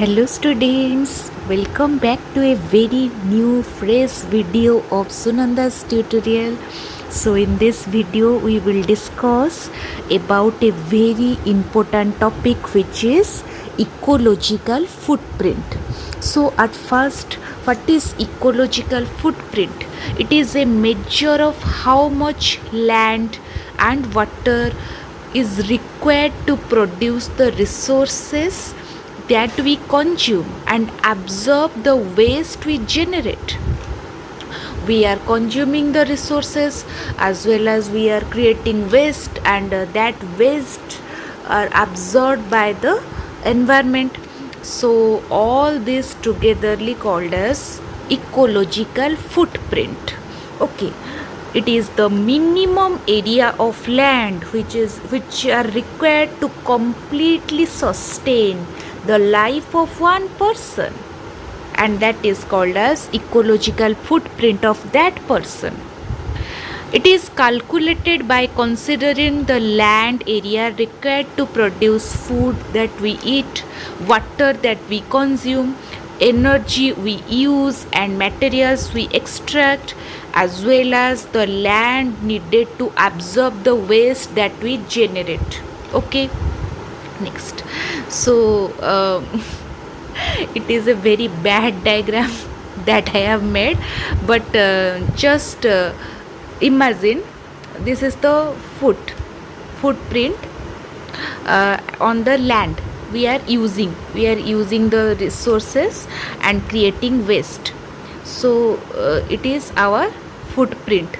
Hello students, welcome back to a very new fresh video of Sunanda's tutorial. So in this video we will discuss about a very important topic which is ecological footprint. So at first, what is ecological footprint? It is a measure of how much land and water is required to produce the resources that we consume and absorb the waste we generate. We are consuming the resources as well as we are creating waste, and that waste are absorbed by the environment. So all this togetherly called as ecological footprint. Okay, it is the minimum area of land which are required to completely sustain the life of one person, and that is called as ecological footprint of that person. It is calculated by considering the land area required to produce food that we eat, water that we consume, energy we use, and materials we extract, as well as the land needed to absorb the waste that we generate. Okay, next. So it is a very bad diagram that I have made, but just imagine this is the footprint on the land we are using the resources and creating waste. So it is our footprint.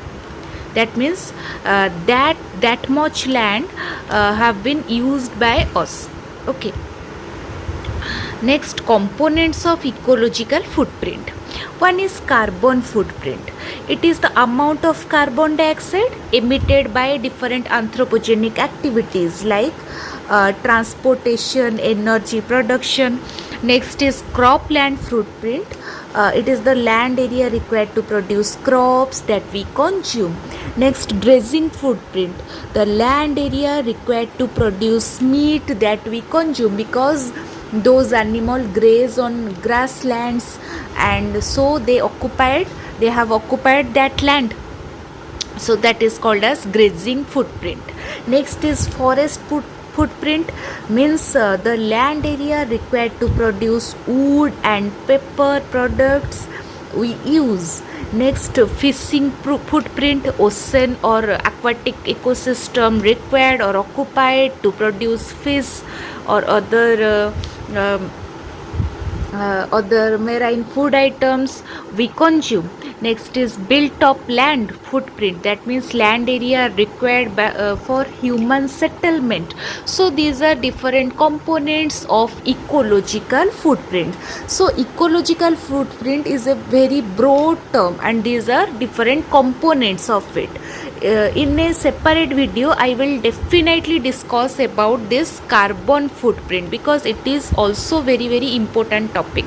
That means that much land have been used by us. Okay, next, components of ecological footprint. One is carbon footprint. It is the amount of carbon dioxide emitted by different anthropogenic activities like transportation, energy production. Next is cropland footprint. It is the land area required to produce crops that we consume. Next, grazing footprint. The land area required to produce meat that we consume, because those animals graze on grasslands, and so they have occupied that land. So that is called as grazing footprint. Next is forest footprint, means the land area required to produce wood and paper products we use. Next, fishing footprint, ocean or aquatic ecosystem required or occupied to produce fish or other marine food items we consume. Next is built up land footprint. That means land area required for human settlement. So these are different components of ecological footprint. So ecological footprint is a very broad term, and these are different components of it. In a separate video I will definitely discuss about this carbon footprint, because it is also very important topic.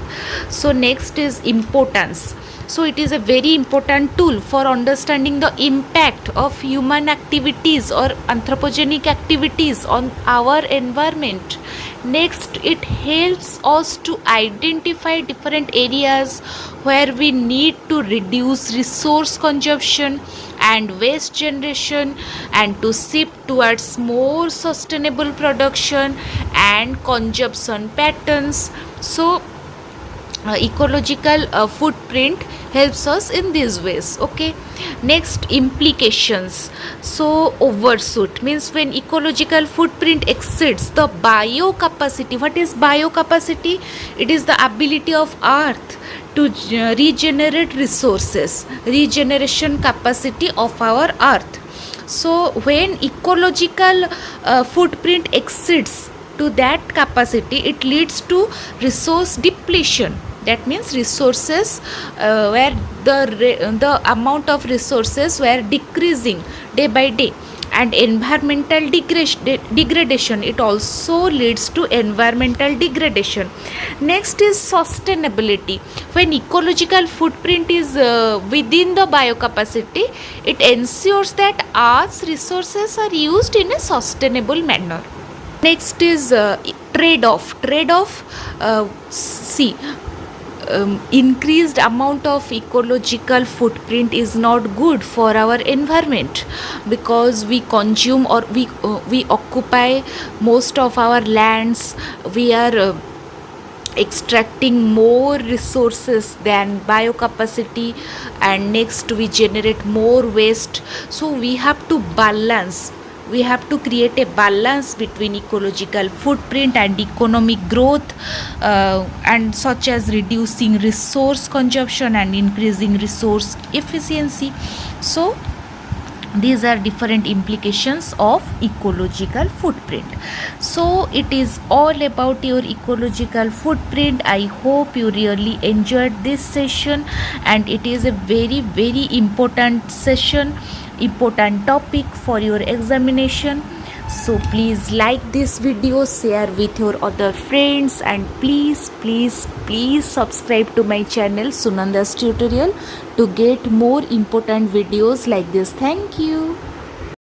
So next is importance. So it is a very important tool for understanding the impact of human activities or anthropogenic activities on our environment. Next, it helps us to identify different areas where we need to reduce resource consumption and waste generation, and to shift towards more sustainable production and consumption patterns. So ecological footprint helps us in these ways. Okay, next, implications. So overshoot means when ecological footprint exceeds the biocapacity. What is biocapacity? It is the ability of earth to regenerate resources, regeneration capacity of our earth. So when ecological footprint exceeds to that capacity, it leads to resource depletion. That means resources where the amount of resources were decreasing day by day, and environmental degradation. It also leads to environmental degradation. Next is sustainability. When ecological footprint is within the biocapacity, it ensures that Earth's resources are used in a sustainable manner. Next is trade off see, increased amount of ecological footprint is not good for our environment, because we consume, or we occupy most of our lands. We are extracting more resources than biocapacity, and next we generate more waste. So we have to balance, we have to create a balance between ecological footprint and economic growth, and such as reducing resource consumption and increasing resource efficiency. So these are different implications of ecological footprint. So it is all about your ecological footprint. I hope you really enjoyed this session, and it is a very very important session, important topic for your examination. So please like this video, share with your other friends, and please subscribe to my channel Sunanda's Tutorial to get more important videos like this. Thank you.